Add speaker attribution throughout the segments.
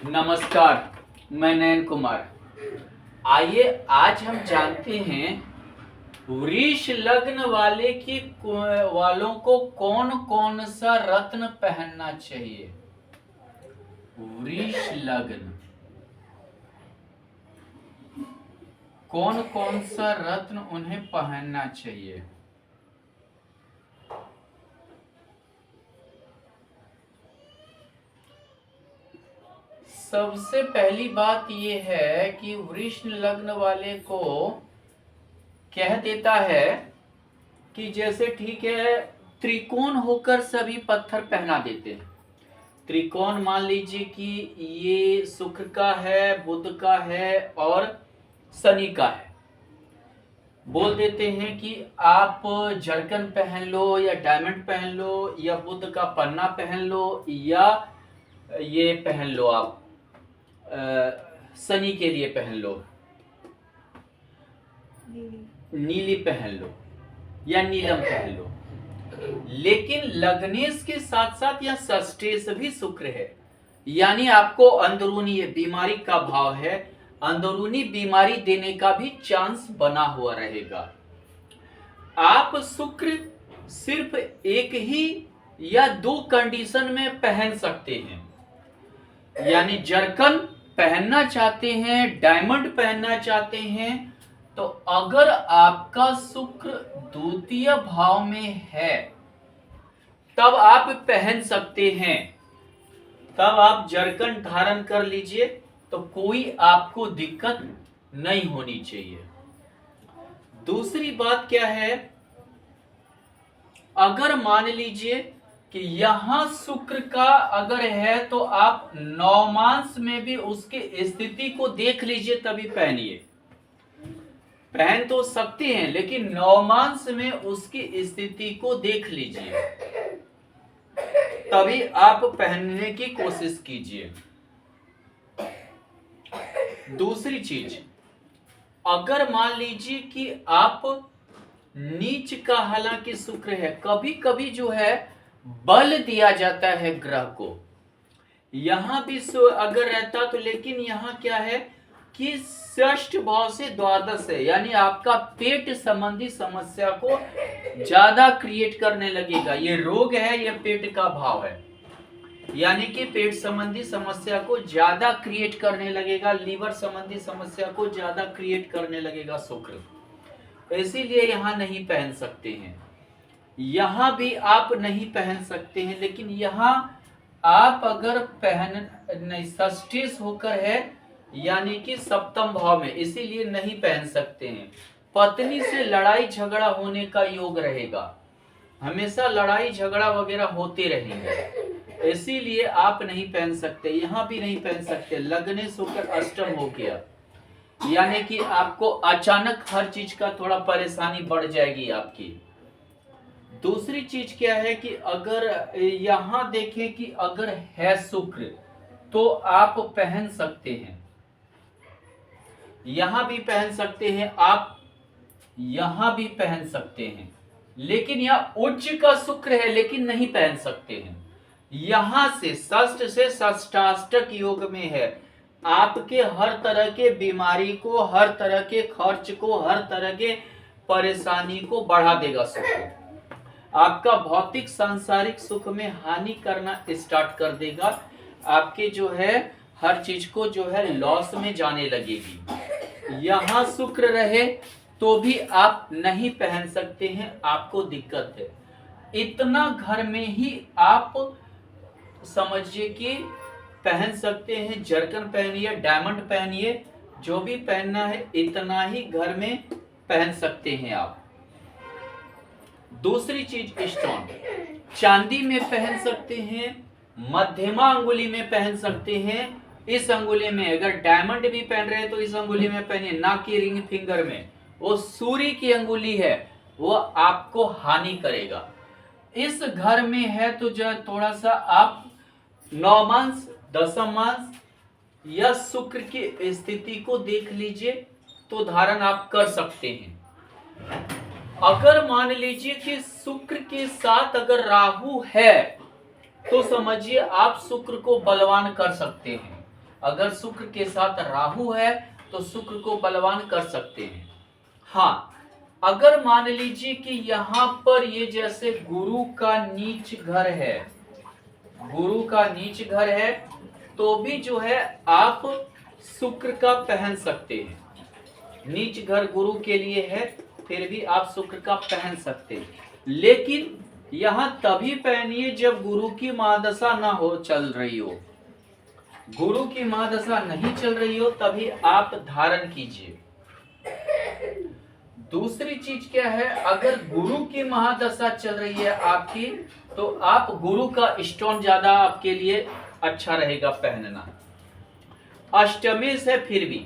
Speaker 1: नमस्कार, मैं नयन कुमार। आइए आज हम जानते हैं वृष लग्न वालों को कौन कौन सा रत्न पहनना चाहिए। वृष लग्न कौन कौन सा रत्न उन्हें पहनना चाहिए। सबसे पहली बात यह है कि वृष लग्न वाले को कह देता है कि जैसे ठीक है त्रिकोण होकर सभी पत्थर पहना देते हैं। त्रिकोण मान लीजिए कि ये शुक्र का है, बुध का है और शनि का है। बोल देते हैं कि आप जरकन पहन लो या डायमंड पहन लो या बुध का पन्ना पहन लो या ये पहन लो, आप शनि के लिए पहन लो, नीली पहन लो या नीलम पहन लो। लेकिन लग्नेश के साथ साथ यह षष्ठेश भी शुक्र है, यानी आपको अंदरूनी बीमारी का भाव है, अंदरूनी बीमारी देने का भी चांस बना हुआ रहेगा। आप शुक्र सिर्फ एक ही या दो कंडीशन में पहन सकते हैं, यानी जरकन पहनना चाहते हैं, डायमंड पहनना चाहते हैं, तो अगर आपका शुक्र द्वितीय भाव में है तब आप पहन सकते हैं, तब आप जरकन धारण कर लीजिए, तो कोई आपको दिक्कत नहीं होनी चाहिए। दूसरी बात क्या है, अगर मान लीजिए कि यहां शुक्र का अगर है तो आप नवमांश में भी उसकी स्थिति को देख लीजिए तभी पहनिए। पहन तो सकते हैं लेकिन नवमांश में उसकी स्थिति को देख लीजिए तभी आप पहनने की कोशिश कीजिए। दूसरी चीज, अगर मान लीजिए कि आप नीच का हालांकि शुक्र है, कभी कभी जो है बल दिया जाता है ग्रह को, यहां भी अगर रहता तो, लेकिन यहां क्या है कि षष्ठ भाव से द्वादश है, यानी आपका पेट संबंधी समस्या को ज्यादा क्रिएट करने लगेगा। ये रोग है, ये पेट का भाव है, यानी कि पेट संबंधी समस्या को ज्यादा क्रिएट करने लगेगा, लीवर संबंधी समस्या को ज्यादा क्रिएट करने लगेगा शुक्र। इसीलिए यहां नहीं पहन सकते हैं, यहां भी आप नहीं पहन सकते हैं। लेकिन यहां आप अगर पहन षष्ठेश होकर है, यानी कि सप्तम भाव में, इसीलिए नहीं पहन सकते हैं। पत्नी से लड़ाई झगड़ा होने का योग रहेगा, हमेशा लड़ाई झगड़ा वगैरह होते रहेंगे, इसीलिए आप नहीं पहन सकते। यहां भी नहीं पहन सकते। लग्नेश होकर अष्टम हो गया, यानी कि आपको अचानक हर चीज का थोड़ा परेशानी बढ़ जाएगी आपकी। दूसरी चीज क्या है कि अगर यहां देखें कि अगर है शुक्र तो आप पहन सकते हैं, यहां भी पहन सकते हैं, आप यहां भी पहन सकते हैं। लेकिन यह उच्च का शुक्र है, लेकिन नहीं पहन सकते हैं। यहां से षष्ठ से षष्ठाष्टक योग में है, आपके हर तरह के बीमारी को, हर तरह के खर्च को, हर तरह के परेशानी को बढ़ा देगा शुक्र। आपका भौतिक सांसारिक सुख में हानि करना स्टार्ट कर देगा, आपके जो है हर चीज को जो है लॉस में जाने लगेगी। यहां शुक्र रहे तो भी आप नहीं पहन सकते हैं, आपको दिक्कत है। इतना घर में ही आप समझिए कि पहन सकते हैं। जरकन पहनिए, डायमंड पहनिए, जो भी पहनना है इतना ही घर में पहन सकते हैं आप। दूसरी चीज, स्टोन चांदी में पहन सकते हैं, मध्यमा अंगुली में पहन सकते हैं। इस अंगुली में अगर डायमंड भी पहन रहे हैं तो इस अंगुली में पहनिए, ना कि रिंग फिंगर में। वो सूर्य की अंगुली है, वो आपको हानि करेगा। इस घर में है तो जो थोड़ा सा आप नवमांश, दशमांश या शुक्र की स्थिति को देख लीजिए तो धारण आप कर सकते हैं। अगर मान लीजिए कि शुक्र के साथ अगर राहु है तो समझिए आप शुक्र को बलवान कर सकते हैं। अगर शुक्र के साथ राहु है तो शुक्र को बलवान कर सकते हैं। हाँ, अगर मान लीजिए कि यहाँ पर ये जैसे गुरु का नीच घर है, गुरु का नीच घर है, तो भी जो है आप शुक्र का पहन सकते हैं। नीच घर गुरु के लिए है, फिर भी आप शुक्र का पहन सकते हैं, लेकिन यहां तभी पहनिए जब गुरु की महादशा ना हो, चल रही हो। गुरु की महादशा नहीं चल रही हो तभी आप धारण कीजिए। दूसरी चीज क्या है, अगर गुरु की महादशा चल रही है आपकी, तो आप गुरु का स्टोन ज्यादा आपके लिए अच्छा रहेगा पहनना। अष्टमेश है फिर भी,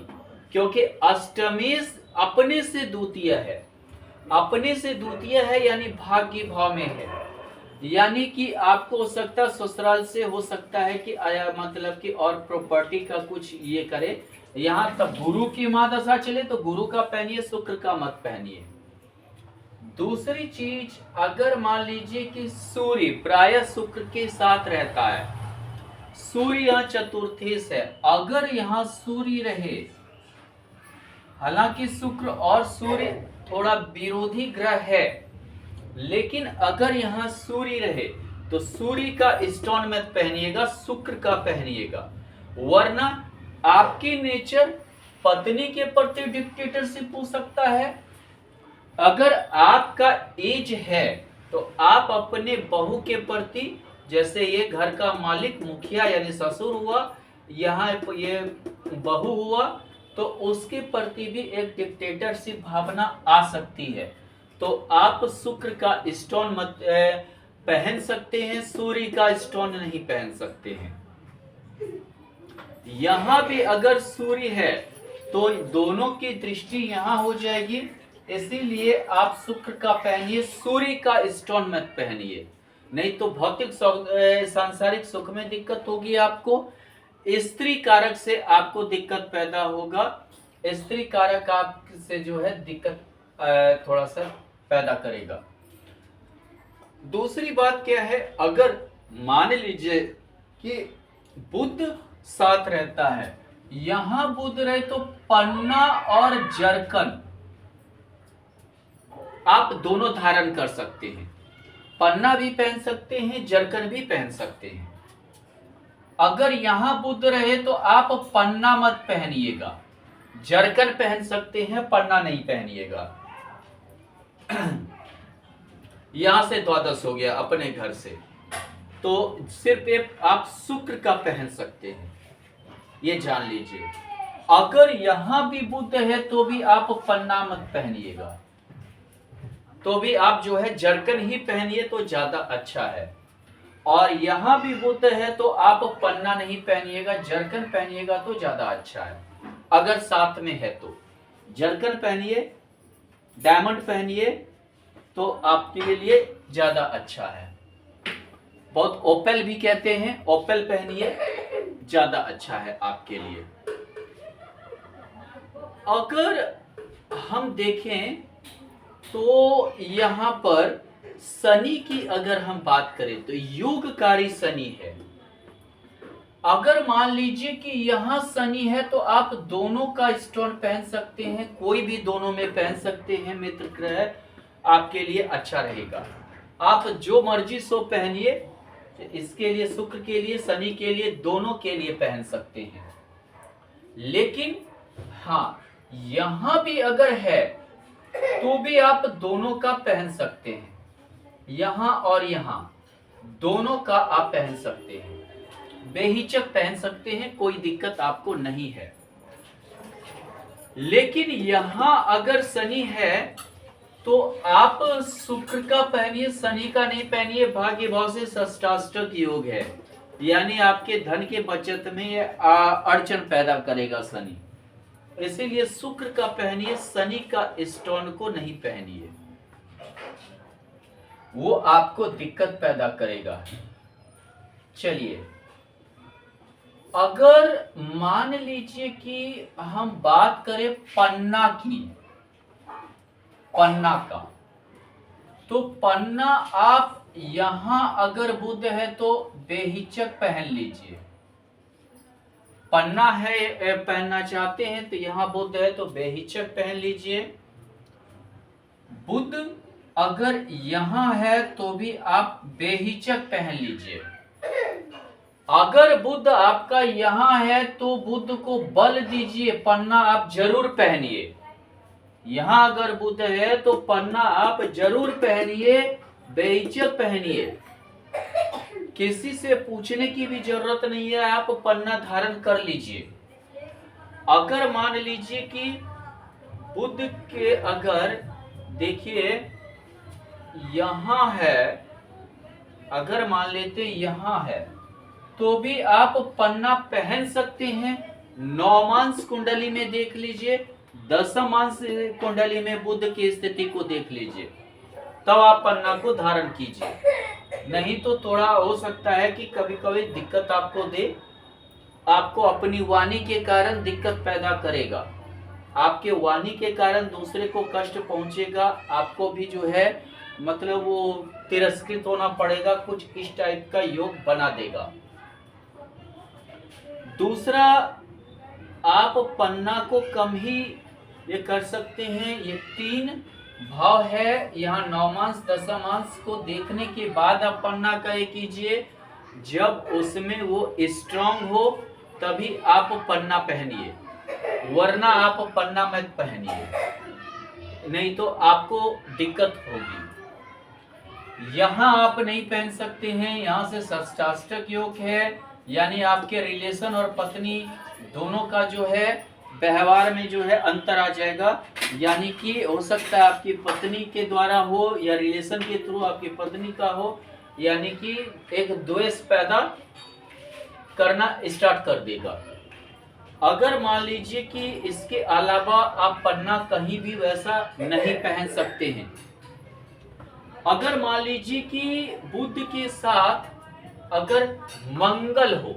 Speaker 1: क्योंकि अष्टमेश अपने से द्वितीय है, अपने से द्वितीय है यानी भाग्य भाव में है, यानी कि आपको हो सकता है ससुराल से हो सकता है कि आया मतलब कि और प्रॉपर्टी का कुछ ये करे। यहाँ तब गुरु की महादशा चले तो गुरु का पहनिए, शुक्र का मत पहनिए। दूसरी चीज, अगर मान लीजिए कि सूर्य प्राय शुक्र के साथ रहता है, सूर्य यहाँ चतुर्थेश है, अगर यहाँ सूर्य रहे, हालांकि शुक्र और सूर्य थोड़ा विरोधी ग्रह है, लेकिन अगर यहाँ सूर्य रहे तो सूर्य का स्टोन मत पहनिएगा, शुक्र का पहनिएगा, वरना आपकी नेचर पत्नी के प्रति डिक्टेटरशिप हो सकता है। अगर आपका एज है तो आप अपने बहू के प्रति, जैसे ये घर का मालिक मुखिया यानी ससुर हुआ, यहाँ ये बहू हुआ, तो उसके प्रति भी एक डिक्टेटरशिप भावना आ सकती है। तो आप शुक्र का स्टोन मत पहन सकते हैं, सूर्य का स्टोन नहीं पहन सकते हैं। यहां भी अगर सूर्य है तो दोनों की दृष्टि यहां हो जाएगी, इसीलिए आप शुक्र का पहनिए, सूर्य का स्टोन मत पहनिए, नहीं तो भौतिक सांसारिक सुख में दिक्कत होगी आपको। स्त्री कारक से आपको दिक्कत पैदा होगा, स्त्री कारक आपसे जो है दिक्कत थोड़ा सा पैदा करेगा। दूसरी बात क्या है, अगर मान लीजिए कि बुध साथ रहता है, यहां बुध रहे तो पन्ना और जरकन आप दोनों धारण कर सकते हैं, पन्ना भी पहन सकते हैं, जरकन भी पहन सकते हैं। अगर यहां बुध रहे तो आप पन्ना मत पहनिएगा, जरकन पहन सकते हैं, पन्ना नहीं पहनिएगा। यहां से द्वादश हो गया अपने घर से, तो सिर्फ एक आप शुक्र का पहन सकते हैं, ये जान लीजिए। अगर यहां भी बुध है तो भी आप पन्ना मत पहनिएगा, तो भी आप जो है जरकन ही पहनिए तो ज्यादा अच्छा है। और यहां भी बुध है तो आप पन्ना नहीं पहनिएगा, जरकन पहनिएगा तो ज्यादा अच्छा है। अगर साथ में है तो जरकन पहनिए, डायमंड पहनिए, तो आपके लिए ज्यादा अच्छा है। बहुत ओपेल भी कहते हैं, ओपेल पहनिए, ज्यादा अच्छा है आपके लिए। अगर हम देखें तो यहां पर शनि की अगर हम बात करें तो योगकारी शनि है। अगर मान लीजिए कि यहां शनि है तो आप दोनों का स्टोन पहन सकते हैं, कोई भी दोनों में पहन सकते हैं, मित्र ग्रह आपके लिए अच्छा रहेगा। आप जो मर्जी सो पहनिए, इसके लिए शुक्र के लिए, शनि के लिए, दोनों के लिए पहन सकते हैं। लेकिन हाँ, यहां भी अगर है तो भी आप दोनों का पहन सकते हैं, यहां और यहां दोनों का आप पहन सकते हैं, बेहिचक पहन सकते हैं, कोई दिक्कत आपको नहीं है। लेकिन यहां अगर शनि है तो आप शुक्र का पहनिए, शनि का नहीं पहनिए। भाग्य भाव से षष्ठाष्टक योग है, यानी आपके धन के बचत में अड़चन पैदा करेगा शनि, इसीलिए शुक्र का पहनिए, शनि का स्टोन को नहीं पहनिए, वो आपको दिक्कत पैदा करेगा। चलिए, अगर मान लीजिए कि हम बात करें पन्ना की, पन्ना का, तो पन्ना आप यहां अगर बुध है तो बेहिचक पहन लीजिए, पन्ना है पहनना चाहते हैं तो यहाँ बुध है तो बेहिचक पहन लीजिए। बुध अगर यहाँ है तो भी आप बेहिचक पहन लीजिए। अगर बुध आपका यहाँ है तो बुध को बल दीजिए, पन्ना आप जरूर पहनिए। यहाँ अगर बुध है तो पन्ना आप जरूर पहनिए, बेहिचक पहनिए। किसी से पूछने की भी जरूरत नहीं है, आप पन्ना धारण कर लीजिए। अगर मान लीजिए कि बुध के अगर देखिए यहाँ है, अगर मान लेते यहाँ है तो भी आप पन्ना पहन सकते हैं। नौमांश कुंडली में देख लीजिए, दशमांश कुंडली में बुध की स्थिति को देख लीजिए, तब आप पन्ना को धारण कीजिए। नहीं तो थोड़ा हो सकता है कि कभी कभी दिक्कत आपको दे, आपको अपनी वाणी के कारण दिक्कत पैदा करेगा, आपके वाणी के कारण दूसरे को कष्ट पहुंचेगा, आपको भी जो है मतलब वो तिरस्कृत होना पड़ेगा, कुछ इस टाइप का योग बना देगा। दूसरा, आप पन्ना को कम ही ये कर सकते हैं। ये 3 भाव है, यहाँ नौमांश दशमांश को देखने के बाद आप पन्ना का ये कीजिए। जब उसमें वो स्ट्रांग हो तभी आप पन्ना पहनिए, वरना आप पन्ना मत पहनिए, नहीं तो आपको दिक्कत होगी। यहाँ आप नहीं पहन सकते हैं, यहाँ से षष्ठाष्टक योग है, यानी आपके रिलेशन और पत्नी दोनों का जो है व्यवहार में जो है अंतर आ जाएगा। यानी कि हो सकता है आपकी पत्नी के द्वारा हो या रिलेशन के थ्रू आपकी पत्नी का हो, यानी कि एक द्वेष पैदा करना स्टार्ट कर देगा। अगर मान लीजिए कि इसके अलावा आप पन्ना कहीं भी वैसा नहीं पहन सकते हैं। अगर मान लीजिए कि बुध के साथ अगर मंगल हो,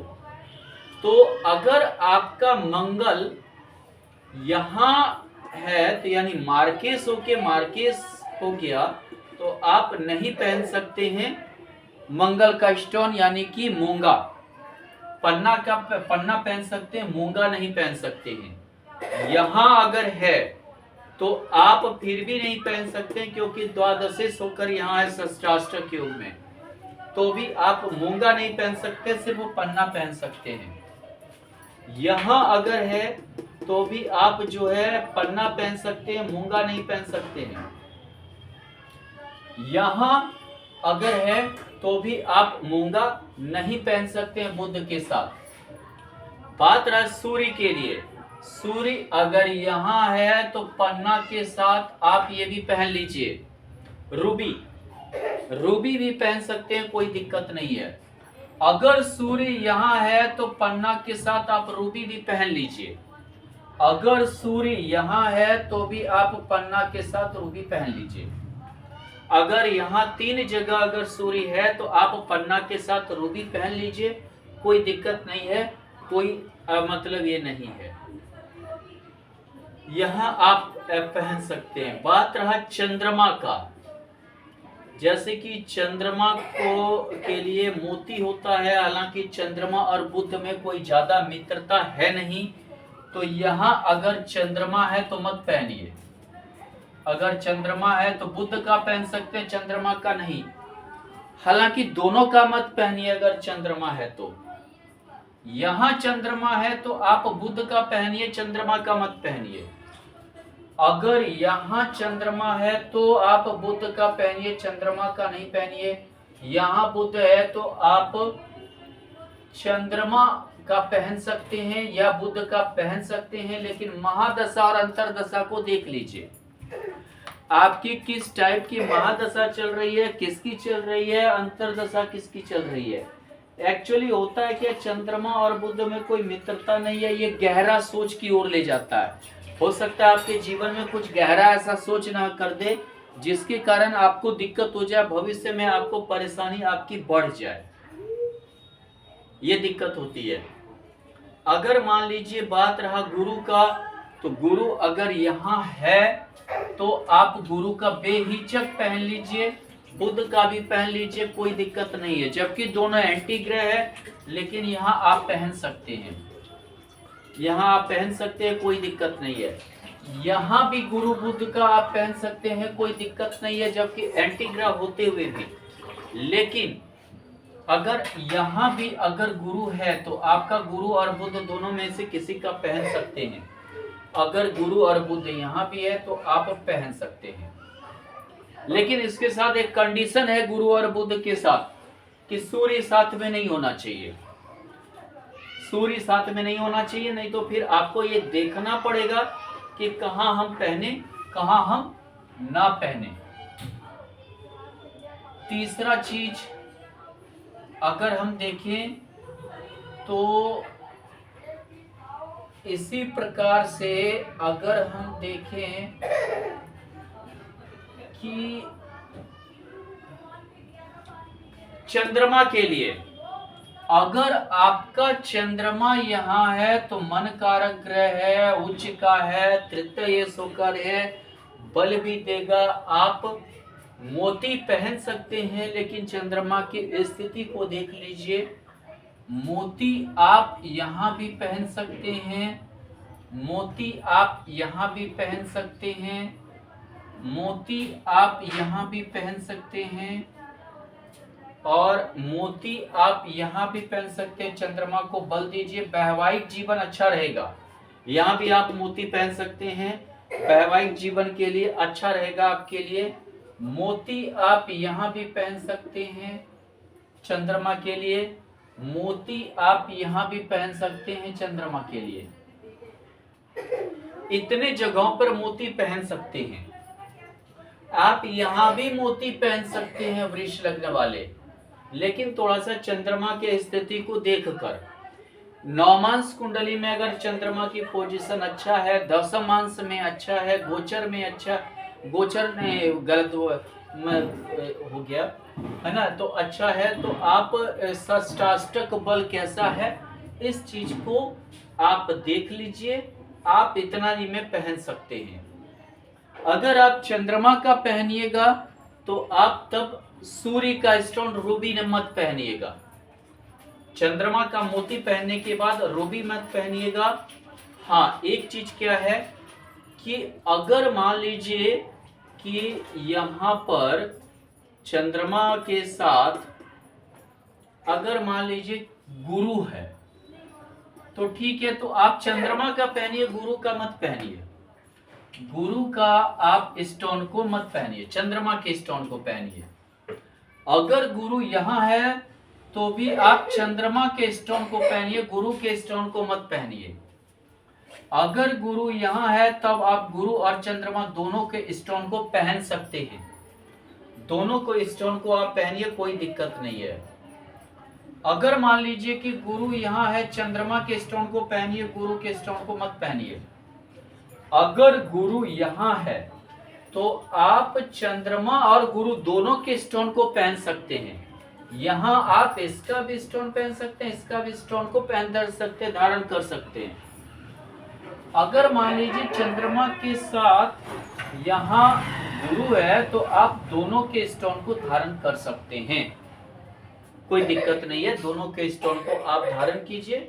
Speaker 1: तो अगर आपका मंगल यहाँ है तो यानी मार्केस होके मार्केस हो गया, तो आप नहीं पहन सकते हैं मंगल का स्टोन यानी कि मूंगा। पन्ना पहन सकते हैं, मूंगा नहीं पहन सकते हैं। यहाँ अगर है तो आप फिर भी नहीं पहन सकते, क्योंकि द्वादशेश होकर यहाँ है षष्ठाष्टक योग में, तो भी आप मूंगा नहीं पहन सकते, सिर्फ पन्ना पहन सकते हैं। यहाँ अगर है तो भी आप जो है पन्ना पहन सकते हैं, मूंगा नहीं पहन सकते हैं। यहाँ अगर है तो भी आप मूंगा नहीं पहन सकते हैं बुध के साथ। बात रहा सूर्य के लिए, सूर्य अगर यहाँ है तो पन्ना के साथ आप ये भी पहन लीजिए, रूबी भी पहन सकते हैं, कोई दिक्कत नहीं है। अगर सूर्य यहाँ है तो पन्ना के साथ आप रूबी भी पहन लीजिए। अगर सूर्य यहाँ है तो भी आप पन्ना के साथ रूबी पहन लीजिए। अगर यहाँ 3 जगह अगर सूर्य है तो आप पन्ना के साथ रूबी पहन लीजिए, कोई दिक्कत नहीं है, कोई मतलब ये नहीं है, यहाँ आप पहन सकते हैं। बात रहा चंद्रमा का, जैसे कि चंद्रमा को के लिए मोती होता है, हालांकि चंद्रमा और बुध में कोई ज्यादा मित्रता है नहीं, तो यहाँ अगर चंद्रमा है तो मत पहनिए। अगर चंद्रमा है तो बुध का पहन सकते हैं, चंद्रमा का नहीं। हालांकि दोनों का मत पहनिए। अगर चंद्रमा है तो यहाँ चंद्रमा है तो आप बुध का पहनिए, चंद्रमा का मत पहनिए। अगर यहाँ चंद्रमा है तो आप बुध का पहनिए, चंद्रमा का नहीं पहनिए। यहाँ बुध है तो आप चंद्रमा का पहन सकते हैं या बुध का पहन सकते हैं, लेकिन महादशा और अंतरदशा को देख लीजिए, आपकी किस टाइप की महादशा चल रही है, किसकी चल रही है, अंतरदशा किसकी चल रही है। एक्चुअली होता है कि चंद्रमा और बुध में कोई मित्रता नहीं है, ये गहरा सोच की ओर ले जाता है। हो सकता है आपके जीवन में कुछ गहरा ऐसा सोच ना कर दे जिसके कारण आपको दिक्कत हो जाए, भविष्य में आपको परेशानी आपकी बढ़ जाए, ये दिक्कत होती है। अगर मान लीजिए बात रहा गुरु का, तो गुरु अगर यहाँ है तो आप गुरु का बेहिचक पहन लीजिए, बुध का भी पहन लीजिए, कोई दिक्कत नहीं है। जबकि दोनों एंटी ग्रह है, लेकिन यहाँ आप पहन सकते हैं। यहाँ आप पहन सकते हैं, कोई दिक्कत नहीं है। यहाँ भी गुरु बुध का आप पहन सकते हैं, कोई दिक्कत नहीं है, जबकि एंटी ग्रह होते हुए भी। लेकिन अगर यहाँ भी अगर गुरु है तो आपका गुरु और बुध दोनों में से किसी का पहन सकते हैं। अगर गुरु और बुध यहाँ भी है तो आप पहन सकते हैं। लेकिन इसके साथ एक कंडीशन है गुरु और बुध के साथ, कि सूर्य साथ में नहीं होना चाहिए। सूर्य साथ में नहीं होना चाहिए, नहीं तो फिर आपको ये देखना पड़ेगा कि कहां हम पहने, कहां हम ना पहने। तीसरा चीज अगर हम देखें तो इसी प्रकार से अगर हम देखें कि चंद्रमा के लिए, अगर आपका चंद्रमा यहाँ है तो मन कारक ग्रह है, उच्च का है, तृतीय शुक्र है, बल भी देगा। आप मोती पहन सकते हैं, लेकिन चंद्रमा की स्थिति को देख लीजिए। मोती आप यहाँ भी पहन सकते हैं, मोती आप यहाँ भी पहन सकते हैं, मोती आप यहाँ भी पहन सकते हैं, और मोती आप यहाँ भी पहन सकते हैं। चंद्रमा को बल दीजिए, वैवाहिक जीवन अच्छा रहेगा। यहाँ भी आप मोती पहन सकते हैं, वैवाहिक जीवन के लिए अच्छा रहेगा आपके लिए। मोती आप यहाँ भी पहन सकते हैं चंद्रमा के लिए, मोती आप यहाँ भी पहन सकते हैं चंद्रमा के लिए। इतने जगहों पर मोती पहन सकते हैं। आप यहाँ भी मोती पहन सकते हैं वृष लग्न वाले, लेकिन थोड़ा सा चंद्रमा के स्थिति को देखकर। नौमांश कुंडली में अगर चंद्रमा की पोजीशन अच्छा है, दशमांश में अच्छा है, गोचर में अच्छा, गोचर में गलत हो गया है ना, तो अच्छा है, तो आप षष्टाष्टक बल कैसा है इस चीज को आप देख लीजिए। आप इतना ही में पहन सकते हैं। अगर आप चंद्रमा का पहनिएगा तो आप तब सूर्य का स्टोन रूबी ने मत पहनिएगा। चंद्रमा का मोती पहनने के बाद रूबी मत पहनिएगा। हाँ, एक चीज क्या है कि अगर मान लीजिए कि यहाँ पर चंद्रमा के साथ अगर मान लीजिए गुरु है तो ठीक है, तो आप चंद्रमा का पहनिए, गुरु का मत पहनिए। गुरु का आप स्टोन को मत पहनिए, चंद्रमा के स्टोन को पहनिए। अगर गुरु यहाँ है तो भी आप चंद्रमा के स्टोन को पहनिए, गुरु के स्टोन को मत पहनिए। अगर गुरु यहाँ है तब आप गुरु और चंद्रमा दोनों के स्टोन को पहन सकते हैं। दोनों को स्टोन को आप पहनिए, कोई दिक्कत नहीं है। अगर मान लीजिए कि गुरु यहाँ है, चंद्रमा के स्टोन को पहनिए, गुरु के स्टोन को मत पहनिए। अगर गुरु यहाँ है तो आप चंद्रमा और गुरु दोनों के स्टोन को पहन सकते हैं। यहाँ आप इसका भी स्टोन पहन सकते हैं, इसका भी स्टोन को पहन सकते हैं, धारण कर सकते हैं। अगर मान लीजिए चंद्रमा के साथ यहाँ गुरु है तो आप दोनों के स्टोन को धारण कर सकते हैं, कोई दिक्कत नहीं है। दोनों के स्टोन को आप धारण कीजिए।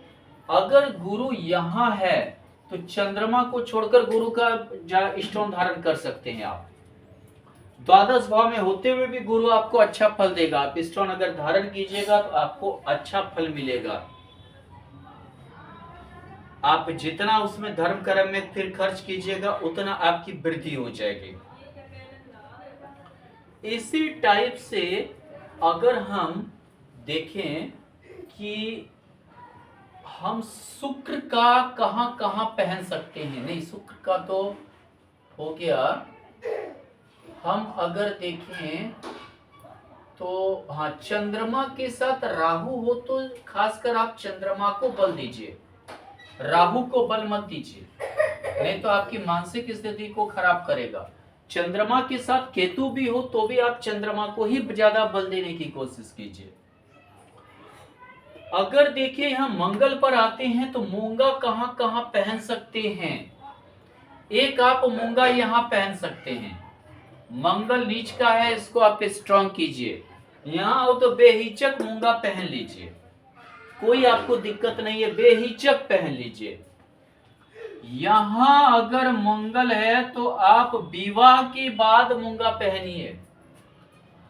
Speaker 1: अगर गुरु यहाँ है तो चंद्रमा को छोड़कर गुरु का स्टोन धारण कर सकते हैं आप। द्वादश भाव में होते हुए भी गुरु आपको अच्छा फल देगा। आप स्टोन अगर धारण कीजिएगा तो आपको अच्छा फल मिलेगा। आप जितना उसमें धर्म कर्म में फिर खर्च कीजिएगा उतना आपकी वृद्धि हो जाएगी। इसी टाइप से अगर हम देखें कि हम शुक्र का कहां कहां पहन सकते हैं, नहीं शुक्र का तो हो गया। हम अगर देखें तो हाँ, चंद्रमा के साथ राहु हो तो खासकर आप चंद्रमा को बल दीजिए, राहु को बल मत दीजिए, नहीं तो आपकी मानसिक स्थिति को खराब करेगा। चंद्रमा के साथ केतु भी हो तो भी आप चंद्रमा को ही ज्यादा बल देने की कोशिश कीजिए। अगर देखिए यहाँ मंगल पर आते हैं तो मूंगा कहां कहां पहन सकते हैं। एक आप मूंगा यहाँ पहन सकते हैं। मंगल नीच का है, इसको आप स्ट्रॉन्ग कीजिए। यहाँ हो तो बेहिचक मूंगा पहन लीजिए, कोई आपको दिक्कत नहीं है, बेहिचक पहन लीजिए। यहां अगर मंगल है तो आप विवाह के बाद मूंगा पहनिए,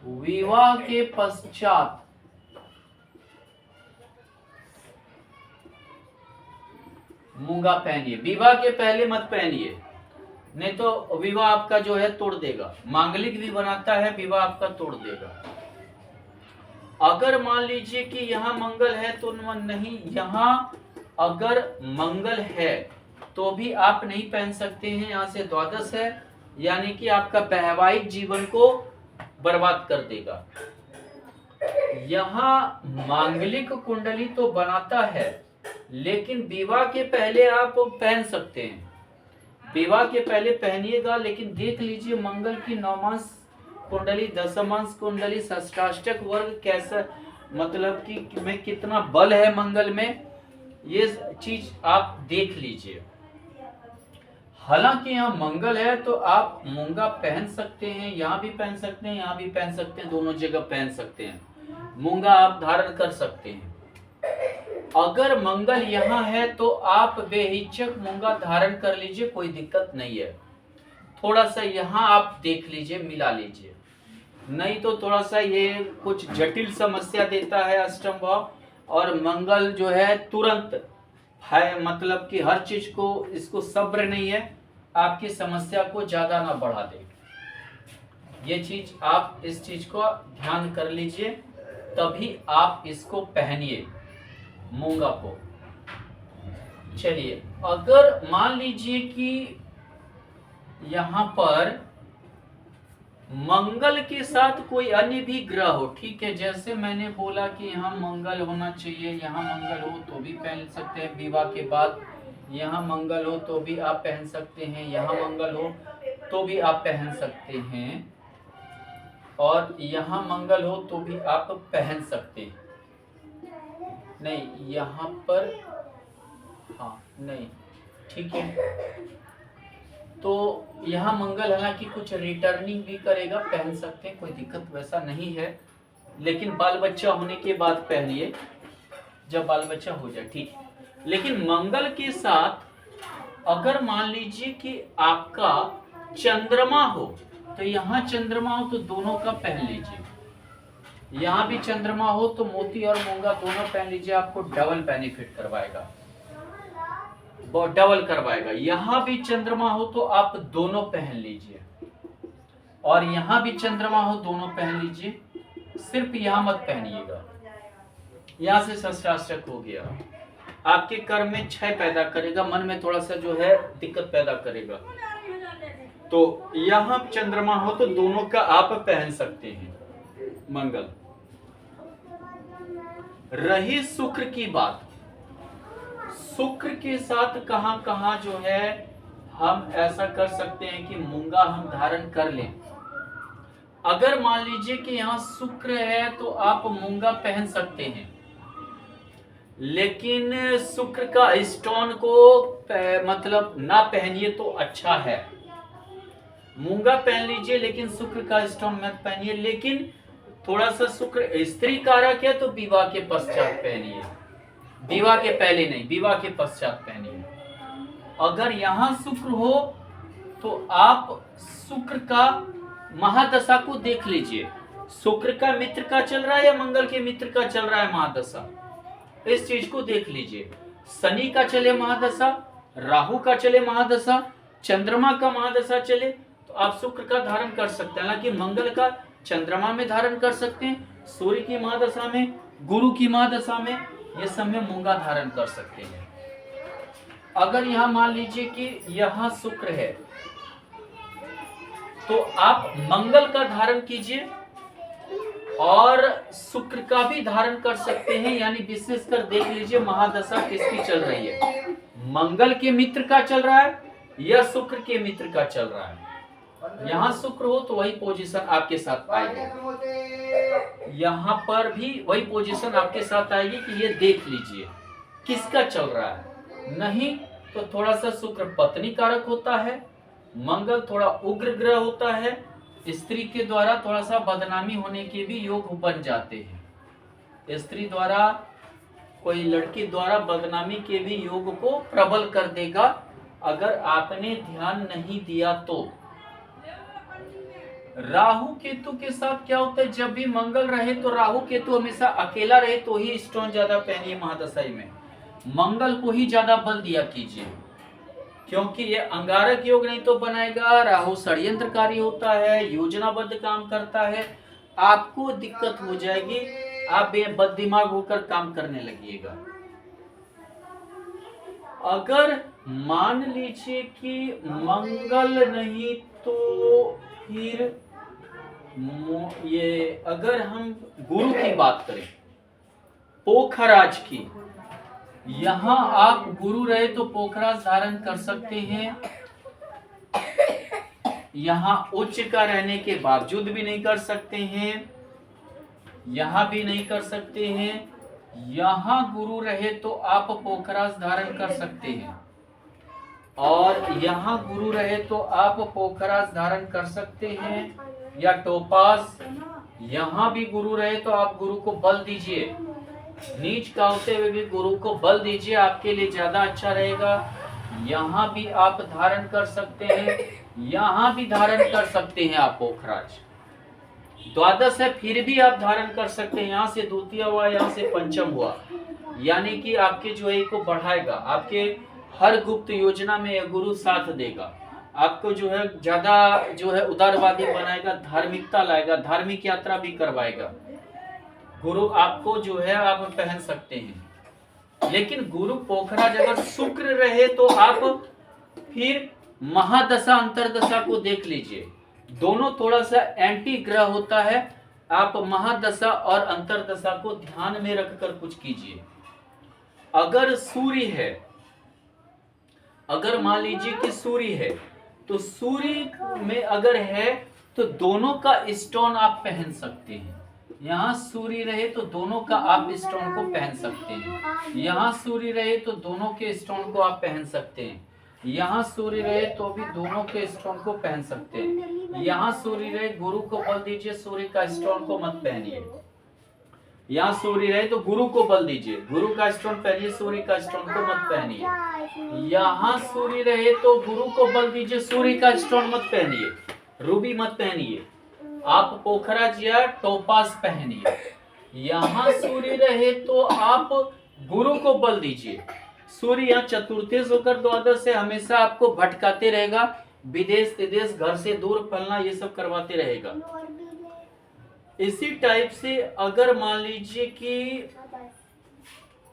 Speaker 1: विवाह के पश्चात मूंगा पहनिए, विवाह के पहले मत पहनिए, नहीं तो विवाह आपका जो है तोड़ देगा। मांगलिक भी बनाता है, विवाह आपका तोड़ देगा। अगर मान लीजिए कि यहाँ मंगल है तो नहीं, यहाँ अगर मंगल है तो भी आप नहीं पहन सकते हैं। यहाँ से द्वादश है, यानी कि आपका वैवाहिक जीवन को बर्बाद कर देगा। यहाँ मांगलिक कुंडली तो बनाता है, लेकिन विवाह के पहले आप पहन सकते हैं, विवाह के पहले पहनिएगा। लेकिन देख लीजिए मंगल की नवमांश कुंडली, दशमांश कुंडली, षष्ठाष्टक वर्ग कैसा, मतलब कि में कितना बल है मंगल में, ये चीज आप देख लीजिए। हालांकि यहाँ मंगल है तो आप मूंगा पहन सकते हैं, यहाँ भी पहन सकते हैं, यहाँ भी पहन सकते हैं, दोनों जगह पहन सकते हैं, मूंगा आप धारण कर सकते हैं। अगर मंगल यहाँ है तो आप बेहिचक मूंगा धारण कर लीजिए, कोई दिक्कत नहीं है। थोड़ा सा यहाँ आप देख लीजिए, मिला लीजिए, नहीं तो थोड़ा सा ये कुछ जटिल समस्या देता है अष्टम भाव। और मंगल जो है तुरंत है, मतलब कि हर चीज को, इसको सब्र नहीं है, आपकी समस्या को ज्यादा ना बढ़ा दे। ये चीज आप इस चीज को ध्यान कर लीजिए, तभी आप इसको पहनिए मूंगा को। चलिए, अगर मान लीजिए कि यहाँ पर मंगल के साथ कोई अन्य भी ग्रह हो, ठीक है, जैसे मैंने बोला कि यहाँ मंगल होना चाहिए, यहाँ मंगल हो तो भी पहन सकते हैं विवाह के बाद, यहाँ मंगल हो तो भी आप पहन सकते हैं, यहाँ मंगल हो तो भी आप पहन सकते हैं, और यहाँ मंगल हो तो भी आप पहन सकते हैं। नहीं, यहाँ पर हाँ नहीं, ठीक है, तो यहाँ मंगल हालांकि कुछ रिटर्निंग भी करेगा, पहन सकते हैं, कोई दिक्कत वैसा नहीं है। लेकिन बाल बच्चा होने के बाद पहनिए, जब बाल बच्चा हो जाए, ठीक है। लेकिन मंगल के साथ अगर मान लीजिए कि आपका चंद्रमा हो, तो यहाँ चंद्रमा हो तो दोनों का पहन लीजिए, यहाँ भी चंद्रमा हो तो मोती और मूंगा दोनों पहन लीजिए, आपको डबल बेनिफिट करवाएगा, डबल करवाएगा। यहाँ भी चंद्रमा हो तो आप दोनों पहन लीजिए, और यहाँ भी चंद्रमा हो दोनों पहन लीजिए, सिर्फ यहाँ मत पहनिएगा। यहाँ से षष्ठाष्टक हो गया, आपके कर्म में क्षय पैदा करेगा, मन में थोड़ा सा जो है दिक्कत पैदा करेगा। तो यहाँ चंद्रमा हो तो दोनों का आप पहन सकते हैं मंगल। रही शुक्र की बात, शुक्र के साथ कहां कहां जो है हम ऐसा कर सकते हैं कि मूंगा हम धारण कर लें। अगर मान लीजिए कि यहाँ शुक्र है तो आप मूंगा पहन सकते हैं, लेकिन शुक्र का स्टोन को मतलब ना पहनिए तो अच्छा है। मूंगा पहन लीजिए लेकिन शुक्र का स्टोन मत पहनिए। लेकिन थोड़ा सा शुक्र स्त्री कारक है तो विवाह के पश्चात पहनिए, विवाह के पहले नहीं, विवाह के पश्चात पहनिए। अगर यहाँ शुक्र हो तो आप शुक्र का महादशा को देख लीजिए, शुक्र का मित्र का चल रहा है या मंगल के मित्र का चल रहा है महादशा, इस चीज को देख लीजिए। शनि का चले महादशा, राहु का चले महादशा, चंद्रमा का महादशा चले तो आप शुक्र का धारण कर सकते हैं। हालांकि मंगल का चंद्रमा में धारण कर सकते हैं, सूर्य की महादशा में, गुरु की महादशा में, ये सब में मूंगा धारण कर सकते हैं। अगर यहाँ मान लीजिए कि यहाँ शुक्र है तो आप मंगल का धारण कीजिए और शुक्र का भी धारण कर सकते हैं। यानी विशेषकर देख लीजिए महादशा किसकी चल रही है, मंगल के मित्र का चल रहा है या शुक्र के मित्र का चल रहा है। यहाँ शुक्र हो तो वही पोजीशन आपके साथ आएगी, यहाँ पर भी वही पोजीशन आपके साथ आएगी कि ये देख लीजिए किसका चल रहा है। नहीं तो थोड़ा सा शुक्र पत्नी कारक होता है, मंगल थोड़ा उग्र ग्रह होता है, स्त्री के द्वारा थोड़ा सा बदनामी होने के भी योग बन जाते हैं। स्त्री द्वारा, कोई लड़की द्वारा बदनामी के भी योग को प्रबल कर देगा अगर आपने ध्यान नहीं दिया तो राहु केतु के साथ क्या होता है, जब भी मंगल रहे तो राहु केतु हमेशा अकेला रहे तो ही स्टोन ज्यादा पहनिए महादशाई में, मंगल को ही ज्यादा बल दिया कीजिए, क्योंकि ये अंगारक योग नहीं तो बनाएगा। राहु षड्यंत्रकारी होता है, योजनाबद्ध काम करता है, आपको दिक्कत हो जाएगी, आप बददिमाग होकर काम करने लगिएगा। अगर मान लीजिए कि मंगल नहीं तो फिर ये अगर हम गुरु की बात करें, पोखराज की, यहां आप गुरु रहे तो पोखराज धारण कर सकते हैं। यहां उच्च का रहने के बावजूद भी नहीं कर सकते हैं, यहां भी नहीं कर सकते हैं। यहां गुरु रहे तो आप पोखराज धारण कर सकते हैं, और यहां गुरु रहे तो आप पोखराज धारण कर सकते हैं या टोपाज। यहां भी गुरु रहे तो आप गुरु को बल दीजिए, नीच का होते हुए भी गुरु को बल दीजिए, आपके लिए ज्यादा अच्छा रहेगा। यहाँ भी आप धारण कर सकते हैं, यहाँ भी धारण कर सकते हैं आप पोखराज। द्वादश है फिर भी आप धारण कर सकते हैं, यहाँ से द्वितीय हुआ, यहाँ से पंचम हुआ, यानी कि आपके जो है को बढ़ाएगा, आपके हर गुप्त योजना में यह गुरु साथ देगा, आपको जो है ज्यादा जो है उदारवादी बनाएगा, धार्मिकता लाएगा, धार्मिक यात्रा भी करवाएगा। गुरु आपको जो है आप पहन सकते हैं। लेकिन गुरु पोखराज अगर शुक्र रहे तो आप फिर महादशा अंतरदशा को देख लीजिए, दोनों थोड़ा सा एंटी ग्रह होता है। आप महादशा और अंतरदशा को ध्यान में रखकर कुछ कीजिए। अगर सूर्य है, अगर मान लीजिए कि सूर्य है, तो सूर्य में अगर है तो दोनों का स्टोन आप पहन सकते हैं। यहाँ सूर्य रहे तो दोनों का आप स्टोन को पहन सकते हैं, यहाँ सूर्य रहे तो दोनों के स्टोन को आप पहन सकते हैं, यहाँ सूर्य रहे तो भी दोनों के स्टोन को पहन सकते हैं। यहाँ सूर्य रहे, गुरु को बल दीजिए, सूर्य का स्टोन को मत पहनिए। यहाँ सूर्य रहे तो गुरु को बल दीजिए, गुरु का स्टोन पहनिए, सूर्य का स्टोन को मत पहनिए। यहाँ सूर्य रहे तो गुरु को बल दीजिए, सूर्य का स्टोन मत पहनिए, रूबी मत पहनिए, आप पोखराज या टोपास पहनिए। यहाँ सूर्य रहे तो आप गुरु को बल दीजिए। सूर्य यहाँ चतुर्थेश होकर द्वादश से हमेशा आपको भटकाते रहेगा, विदेश विदेश घर से दूर फैलना ये सब करवाते रहेगा। इसी टाइप से अगर मान लीजिए कि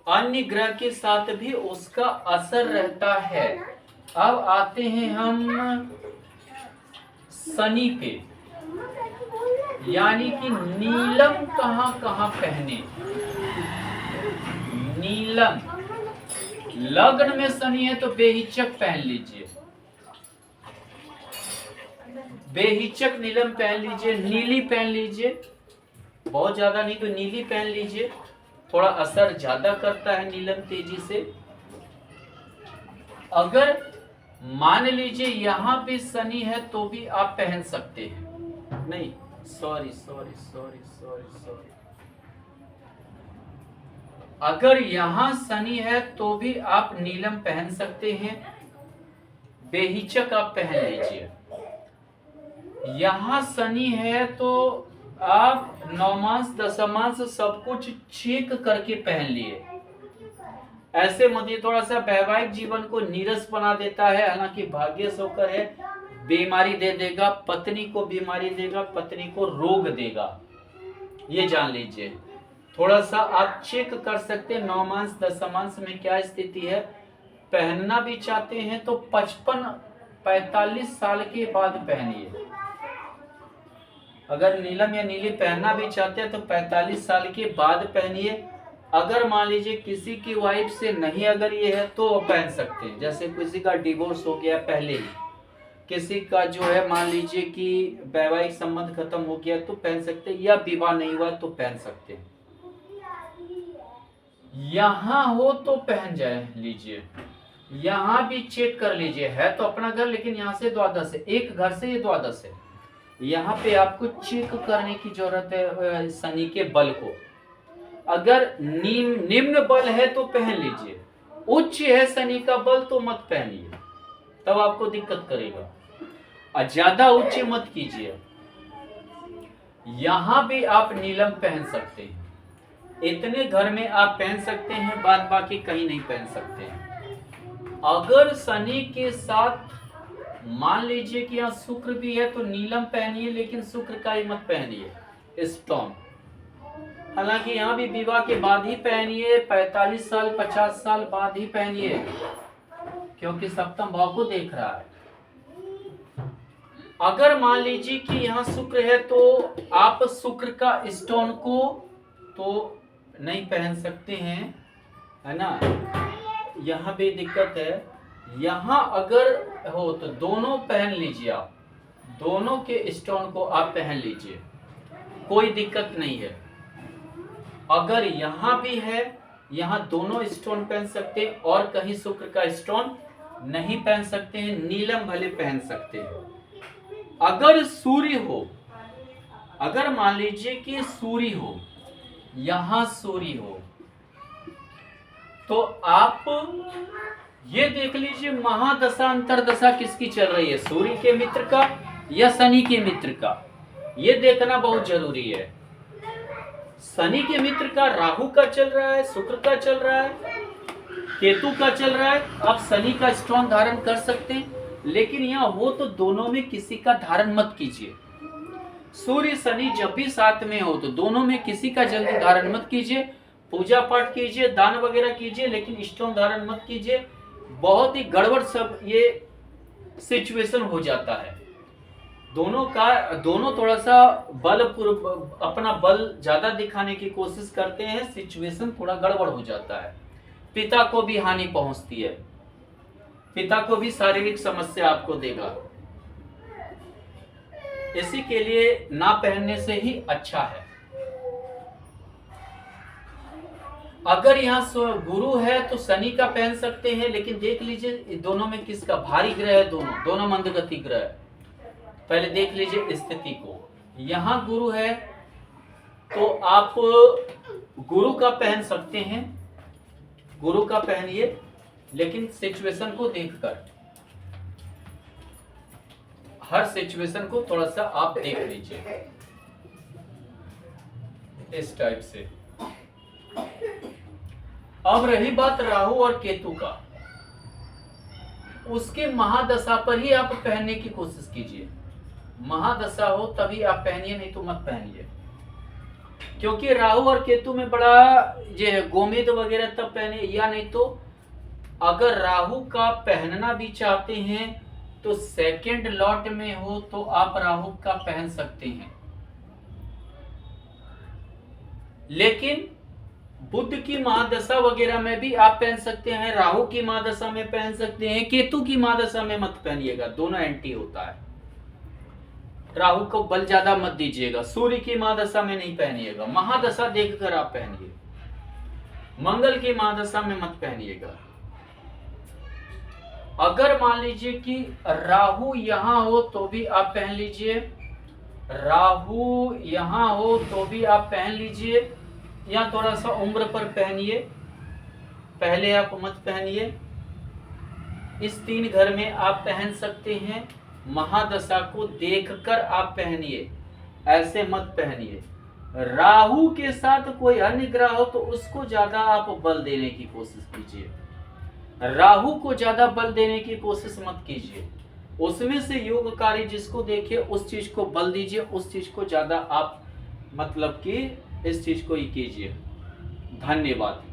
Speaker 1: अन्य ग्रह के साथ भी उसका असर रहता है। अब आते हैं हम शनि पे, यानी कि नीलम कहां कहां पहने। नीलम लग्न में शनि है तो बेहिचक पहन लीजिए, बेहिचक नीलम पहन लीजिए, नीली पहन लीजिए, बहुत ज्यादा नहीं तो नीली पहन लीजिए, थोड़ा असर ज्यादा करता है नीलम तेजी से। अगर मान लीजिए यहां पे शनि है तो भी आप पहन सकते हैं, नहीं sorry sorry sorry sorry sorry, अगर यहां शनि है तो भी आप नीलम पहन सकते हैं, बेहिचक आप पहन लीजिए। यहां शनि है तो आप नवमांश दशमांश सब कुछ चेक करके पहन लिए, ऐसे मत ये थोड़ा सा वैवाहिक जीवन को नीरस बना देता है, हालांकि भाग्य से होकर है, बीमारी दे देगा, पत्नी को बीमारी देगा, पत्नी को रोग देगा, ये जान लीजिए। थोड़ा सा आप चेक कर सकते हैं नवमांश दशमांश में क्या स्थिति है। पहनना भी चाहते हैं तो 55-45 साल के बाद पहनिए। अगर नीलम या नीली पहनना भी चाहते हैं तो 45 साल के बाद पहनिए। अगर मान लीजिए किसी की वाइफ से नहीं अगर ये है तो पहन सकते हैं, जैसे किसी का डिवोर्स हो गया पहले ही, किसी का जो है मान लीजिए कि वैवाहिक संबंध खत्म हो गया तो पहन सकते हैं, या विवाह नहीं हुआ तो पहन सकते हैं। यहाँ हो तो पहन जाए लीजिए, यहाँ भी चेक कर लीजिए, है तो अपना घर लेकिन यहाँ से द्वादश है, एक घर से ये द्वादश है, यहाँ पे आपको चेक करने की जरूरत है शनि के बल को। अगर निम्न बल है तो पहन लीजिए, उच्च है शनि का बल तो मत पहनिए। तब आपको दिक्कत करेगा। और ज्यादा ऊंचे मत कीजिए। यहां भी आप नीलम पहन सकते हैं, इतने घर में आप पहन सकते हैं, बाद बाकी कहीं नहीं पहन सकते हैं। अगर शनि के साथ मान लीजिए कि यहाँ शुक्र भी है तो नीलम पहनिए, लेकिन शुक्र का ही मत पहनिए स्टोन। हालांकि यहाँ भी विवाह के बाद ही पहनिए, 45 साल 50 साल बाद ही पहनिए, क्योंकि सप्तम भाव को देख रहा है। अगर मान लीजिए कि यहाँ शुक्र है तो आप शुक्र का स्टोन को तो नहीं पहन सकते हैं, है ना, यहाँ भी दिक्कत है। यहाँ अगर हो तो दोनों पहन लीजिए, आप दोनों के स्टोन को आप पहन लीजिए, कोई दिक्कत नहीं है। अगर यहाँ भी है, यहाँ दोनों स्टोन पहन सकते हैं, और कहीं शुक्र का स्टोन नहीं पहन सकते हैं, नीलम भले पहन सकते हैं। अगर सूर्य हो, अगर मान लीजिए कि सूर्य हो, यहां सूर्य हो, तो आप ये देख लीजिए महादशा अंतरदशा किसकी चल रही है, सूर्य के मित्र का या शनि के मित्र का, ये देखना बहुत जरूरी है। शनि के मित्र का राहु का चल रहा है, शुक्र का चल रहा है, केतु का चल रहा है। आप शनि का स्टोन धारण कर सकते हैं, लेकिन यहाँ हो तो दोनों में किसी का धारण मत कीजिए। सूर्य शनि जब भी साथ में हो तो दोनों में किसी का जल्दी धारण मत कीजिए। पूजा पाठ कीजिए, दान वगैरह कीजिए, लेकिन स्टोन धारण मत कीजिए। बहुत ही गड़बड़ सब ये सिचुएशन हो जाता है। दोनों थोड़ा सा अपना बल ज्यादा दिखाने की कोशिश करते हैं, सिचुएशन थोड़ा गड़बड़ हो जाता है। पिता को भी हानि पहुंचती है, पिता को भी शारीरिक समस्या आपको देगा। इसी के लिए ना पहनने से ही अच्छा है। अगर यहाँ गुरु है तो शनि का पहन सकते हैं, लेकिन देख लीजिए दोनों में किसका भारी ग्रह है, दोनों मंदगति ग्रह है। पहले देख लीजिए स्थिति को। यहाँ गुरु है तो आप गुरु का पहन सकते हैं, गुरु का पहनिए, लेकिन सिचुएशन को देखकर, हर सिचुएशन को थोड़ा सा आप देख लीजिए इस टाइप से। अब रही बात राहु और केतु का, उसके महादशा पर ही आप पहनने की कोशिश कीजिए। महादशा हो तभी आप पहनिए, नहीं तो मत पहनिए। क्योंकि राहु और केतु में बड़ा ये है, गोमेद वगैरह तब पहने, या नहीं तो अगर राहु का पहनना भी चाहते हैं तो सेकंड लॉट में हो तो आप राहु का पहन सकते हैं। लेकिन बुध की महादशा वगैरह में भी आप पहन सकते हैं, राहु की महादशा में पहन सकते हैं, केतु की महादशा में मत पहनिएगा, दोनों एंटी होता है। राहु को बल ज्यादा मत दीजिएगा, सूर्य की महादशा में नहीं पहनिएगा, महादशा देखकर आप पहनिए। मंगल की महादशा में मत पहनिएगा। अगर मान लीजिए कि राहु यहां हो तो भी आप पहन लीजिए, राहु यहां हो तो भी आप पहन लीजिए, या थोड़ा सा उम्र पर पहनिए, पहले आप मत पहनिए। इस 3 घर में आप पहन सकते हैं। महादशा को देखकर आप पहनिए, ऐसे मत पहनिए। राहु के साथ कोई अन्य ग्रह हो तो उसको ज्यादा आप बल देने की कोशिश कीजिए, राहु को ज्यादा बल देने की कोशिश मत कीजिए। उसमें से योगकारी जिसको देखिए उस चीज को बल दीजिए, उस चीज को ज्यादा आप मतलब कि इस चीज को ही कीजिए। धन्यवाद।